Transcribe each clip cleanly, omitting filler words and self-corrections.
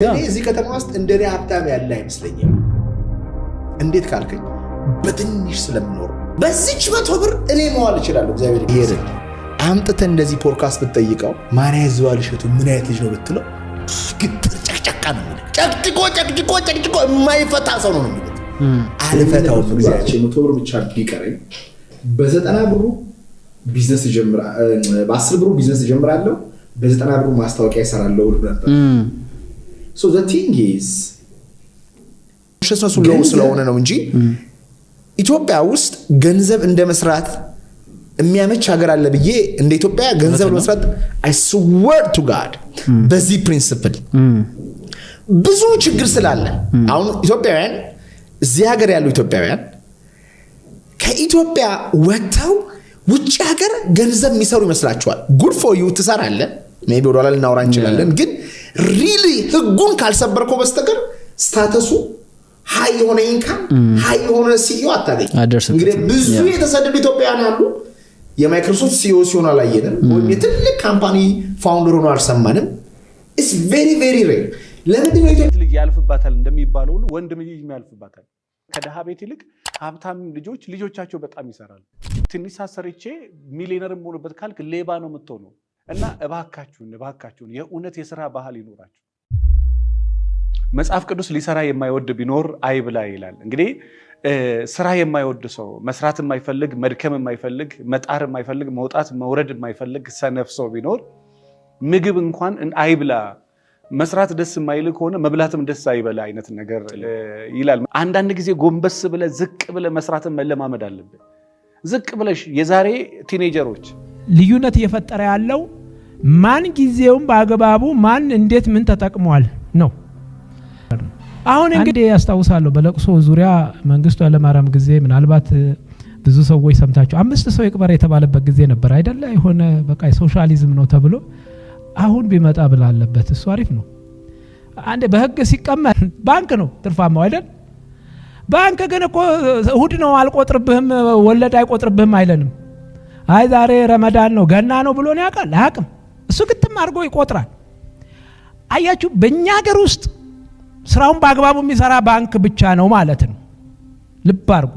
እዚህ ከተማ ውስጥ እንደኔ ሀብታም ያለ አይመስለኝም። እንዴት ካልከኝ በትንሽ ስለምኖር በዚች 100 ብር እኔ መዋል እችላለሁ። እግዚአብሔር ይሄን አምጥተ እንደዚህ ፖድካስት ብትጠይቀው ማን ያዘዋል እሸቱ ምን አይነት ልጅ ነው ብትለው ግትር ጨቅጨቃ ነው ጨቅጭቆ የማይፈታ ሰው ነው የሚሉት። አልፈታው እግዚአብሔር 100 ብር ብቻ ቢቀረኝ በ90 ብሩ ቢዝነስ ይጀምራል፣ በ10 ብሩ ቢዝነስ ይጀምራለሁ፣ በ90 ብሩ ማስታወቂያ ይሰራለሁ ነበር። So the thing is ሸሰሱ ለው ስለሆነ ነው እንጂ ኢትዮጵያ ውስጥ ገንዘብ እንደ መስራት የሚያመች ሀገር አለ ብዬ እንደ ኢትዮጵያ ገንዘብ መስራት I swear to God በዚህ ፕሪንሲፕል ብዙ ችግር ስላለ አሁን ኢትዮጵያውያን እዚህ ሀገር ያሉ ኢትዮጵያውያን ከኢትዮጵያ ወጥተው ውጭ ሀገር ገንዘብ የሚሰሩ ይመስላችኋል። good for you ትሰራለህ maybe ወደ ኋላ ልናወራ እንችላለን ግን really ህጉን ካልሰበርከው በስተቀር ስታተሱ ሃይ የሆነ ኢንካም ሃይ የሆነ ሲኢኦ አታገኝ። እንግዲህ ብዙ የተሰደዱ ኢትዮጵያውያን አሉ የማይክሮሶፍት ሲኢኦ ሲሆን አላየንም ወይ የትልቅ ካምፓኒ ፋውንደር ሆኖ አልሰማንም። it's very very rare። ለምን ነው ኢትዮጵያ ልጅ ያልፍባታል እንደሚባለው ሁሉ ወንድም ልጅ ያልፍባታል። ከደሃ ቤት ይልቅ ሀብታም ልጆቻቸው በጣም ይሰራሉ። ትንሽ ሳሰርቼ ሚሊዮነርም ሆኖበት ካልክ ሌባ ነው የምትሆነው። እና እባካችሁን የእውነት የሥራ ባህል ይኖራችሁ። መጽሐፍ ቅዱስ ሊሰራ የማይወድ ቢኖር አይብላ ይላል። እንግዲህ ስራ የማይወድ ሰው መስራት የማይፈልግ መድከም የማይፈልግ መጣር የማይፈልግ መውጣት መውረድ የማይፈልግ ሰነፍ ሰው ቢኖር ምግብ እንኳን አይብላ። መስራት ደስ የማይል ከሆነ መብላትም ደስ አይበላ አይነት ነገር ይላል። አንዳንድ ጊዜ ጎንበስ ብለ ዝቅ ብለ መስራትን መለማመድ አለብን። ዝቅ ብለሽ የዛሬ ቲኔጀሮች ልዩነት እየፈጠረ ያለው ማን ጊዜውን በአግባቡ ማን እንዴት ምን ተጠቅሟል ነው። አሁን እንግዲህ ያስታውሳለሁ በለቅሶ ዙሪያ መንግስቱ ኃይለማርያም ጊዜ ምናልባት ብዙ ሰዎች ሰምታችሁ 5 ሰው ይቅበር የተባለበት ጊዜ ነበር አይደለ? የሆነ በቃ ሶሻሊዝም ነው ተብሎ አሁን ቢመጣ ብላለበት እሱ አሪፍ ነው። አንዴ በህግ ሲቀመጥ ባንክ ነው ትርፋማው አይደል? ባንክ ግን እኮ እሁድ ነው አልቆጥርብህም ወለድ አይቆጥርብህም አይለንም። አይ ዛሬ ረመዳን ነው ገና ነው ብሎ ነው ያውቃል አያውቅም። እሱ ግጥም አድርጎ ይቆጥራል። አያችሁ በእኛ ሀገር ውስጥ ስራውን በአግባቡ የሚሰራ ባንክ ብቻ ነው ማለት ነው። ልብ አድርጉ።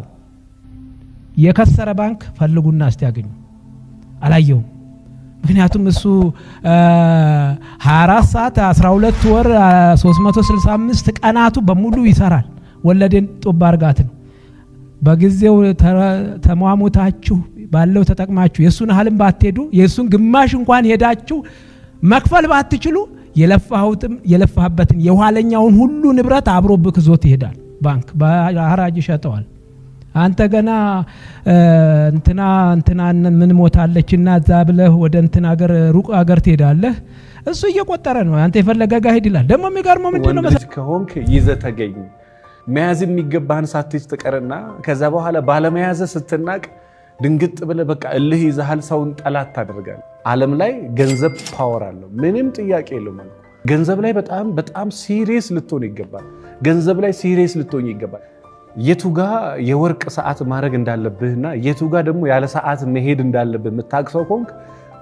የከሰረ ባንክ ፈልጉና እስቲ ያገኙ። አላየውም። ምክንያቱም እሱ 24 ሰዓት 12 ወር 365 ቀናቱ በሙሉ ይሰራል። ወለደን ጦብ አርጋት ነው። በጊዜው ተሟሙታችሁ ባለው ተጠቅማችሁ የሱን ሐልም ባትሄዱ የሱን ግማሽ እንኳን ሄዳችሁ መክፈል ባትችሉ የለፋህበትን የኋለኛውን ሁሉ ንብረት አብሮ ብክዞት ይሄዳል። ባንክ በሐራጅ ሸጠዋል። አንተ ገና እንትና ምን ሞታለችና እዛ ብለህ ወደ እንትና ሀገር ሩቅ ሀገር ትሄዳለህ። እሱ እየቆጠረ ነው አንተ የፈለገ ጋር ሄድ ይላል። ደግሞ የሚገርመው ምንድነው መሰለህ ከሆንክ ይዘህ ተገኝ። መያዝ የሚገባህን ሳትይዝ ተቀርና ከዛ በኋላ ባለመያዝ ስትናቅ ድንግጥ ብለህ በቃ እልህ ይዘሃል ሰውን ጠላት ታደርጋለህ። ዓለም ላይ ገንዘብ ፓወር አለው ምንም ጥያቄ የለውም። ገንዘብ ላይ በጣም ሲሪየስ ልትሆን ይገባል። ገንዘብ ላይ ሲሪየስ ልትሆን ይገባል። የቱጋ የወርቅ ሰዓት ማድረግ እንዳለብህና የቱጋ ደግሞ ያለ ሰዓት መሄድ እንዳለብህ የምታውቀው ከሆንክ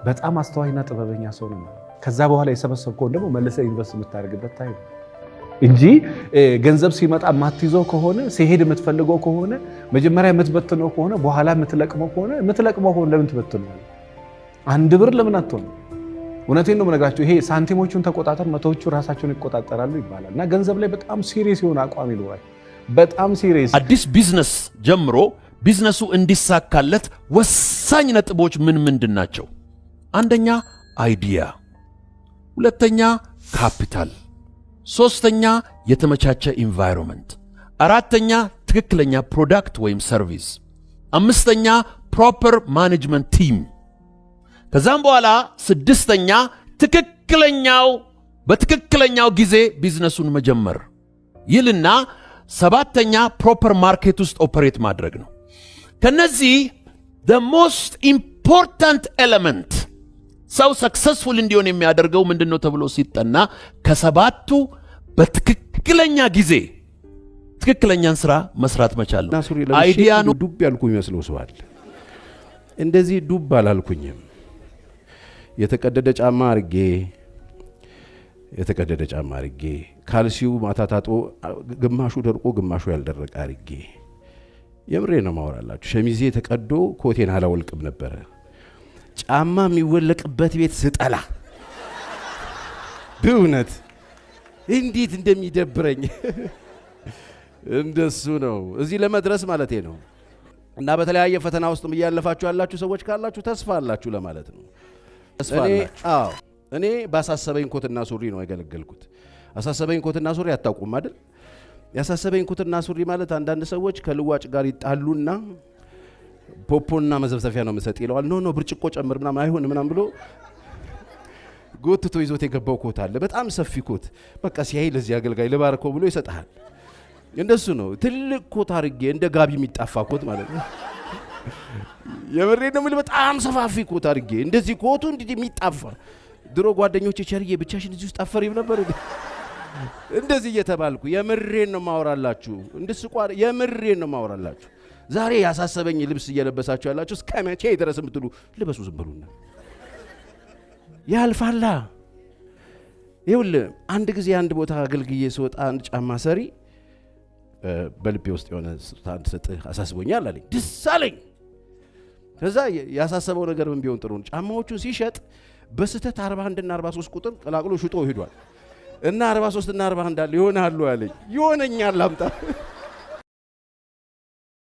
በጣም አስተዋይና ጥበበኛ ሰው ነው። ከዛ በኋላ የሰበሰብከውን ደግሞ መልሰህ ኢንቨስት የምታደርግበት ታይም እንጂ ገንዘብ ሲመጣ ማትይዘው ከሆነ ሲሄድ የምትፈልገው ከሆነ መጀመሪያ የምትበትነው ከሆነ በኋላ የምትለቅመው ከሆነ ለምን ትበትነው? 1 ብር ለምን አትሆን? እውነቴን ነው የምነግራችሁ። ይሄ ሳንቲሞቹን ተቆጣጠር መቶዎቹ ራሳቸውን ይቆጣጠራሉ ይባላል። እና ገንዘብ ላይ በጣም ሲሪየስ የሆነ አቋም ይኖራል። በጣም ሲሪየስ አዲስ ቢዝነስ ጀምሮ ቢዝነሱ እንዲሳካለት ወሳኝ ነጥቦች ምንድን ናቸው? አንደኛ አይዲያ፣ ሁለተኛ ካፒታል፣ ሶስተኛ የተመቻቸ ኢንቫይሮንመንት፣ አራተኛ ትክክለኛ ፕሮዳክት ወይም ሰርቪስ፣ አምስተኛ ፕሮፐር ማኔጅመንት ቲም፣ ከዛም በኋላ ስድስተኛ በትክክለኛው ጊዜ ቢዝነሱን መጀመር ይልና ሰባተኛ ፕሮፐር ማርኬት ውስጥ ኦፐሬት ማድረግ ነው። ከነዚህ the most important element ሰው ሰክሰስፉል እንዲሆን የሚያደርገው ምንድነው ተብሎ ሲጠና ከሰባቱ በትክክለኛ ጊዜ ትክክለኛን ስራ መስራት መቻል ነው። አይዲያ ነው። ዱብ ያልኩኝ መስሎ ሰዋል እንደዚህ ዱብ አላልኩኝም። የተቀደደ ጫማ አርጌ የተቀደደ ጫማ አርጌ ካልሲው ማታ ታጥቦ ግማሹ ደርቆ ግማሹ ያልደረቀ አርጌ የምሬ ነው ማወራላችሁ። ሸሚዜ ተቀዶ ኮቴን አላወልቅም ነበረ። ጫማ የሚወለቅበት ቤት ስጠላ በእውነት እንዴት እንደሚደብረኝ እንደሱ ነው እዚህ ለመድረስ ማለቴ ነው። እና በተለያየ ፈተና ውስጥም እያለፋችሁ ያላችሁ ሰዎች ካላችሁ ተስፋ አላችሁ ለማለት ነው። ተስፋ አላችሁ። እኔ ባሳሰበኝ ኮትና ሱሪ ነው ያገለገልኩት። አሳሰበኝ ኮትና ሱሪ አታውቁም አይደል? ያሳሰበኝ ኮትና ሱሪ ማለት አንዳንድ ሰዎች ከልዋጭ ጋር ይጣሉና ፖፖና መዘብዘፊያ ነው መሰጥ ይለዋል። ኖ ብርጭቆ ጨምር ምናምን አይሆን ምናምን ብሎ ጎትቶ ይዞት የገባው ኮት አለ። በጣም ሰፊ ኮት በቃ ሲያይ ለዚህ አገልጋይ ልባርከው ብሎ ይሰጣል። እንደሱ ነው። ትልቅ ኮት አርጌ እንደ ጋቢ የሚጣፋ ኮት ማለት ነው። የምሬ ነው የምልህ። በጣም ሰፋፊ ኮት አርጌ እንደዚህ ኮቱ እንዲህ የሚጣፋ ድሮ ጓደኞቼ ቸርዬ ብቻሽን እዚህ ውስጥ አፈሪም ነበር እንደዚህ እየተባልኩ የምሬን ነው ማወራላችሁ። እንድስቋ የምሬን ነው ማወራላችሁ። ዛሬ ያሳሰበኝ ልብስ እየለበሳችሁ ያላችሁ እስከ መቼ ድረስ የምትሉ ልበሱ ዝም በሉና ያልፋላ። ይኸውልህ አንድ ጊዜ አንድ ቦታ አገልግዬ ስወጣ አንድ ጫማ ሰሪ በልቤ ውስጥ የሆነ አንድ ሰጥህ አሳስቦኛል አለኝ። ደስ አለኝ። ከዛ ያሳሰበው ነገር ምን ቢሆን ጥሩ ነው፣ ጫማዎቹን ሲሸጥ በስተት 41 እና 43 ቁጥር ቀላቅሎ ሽጦ ሄዷል። እና 43 እና 41 እንዳለ ይሆናሉ አለኝ። ይሆነኛል አምጣ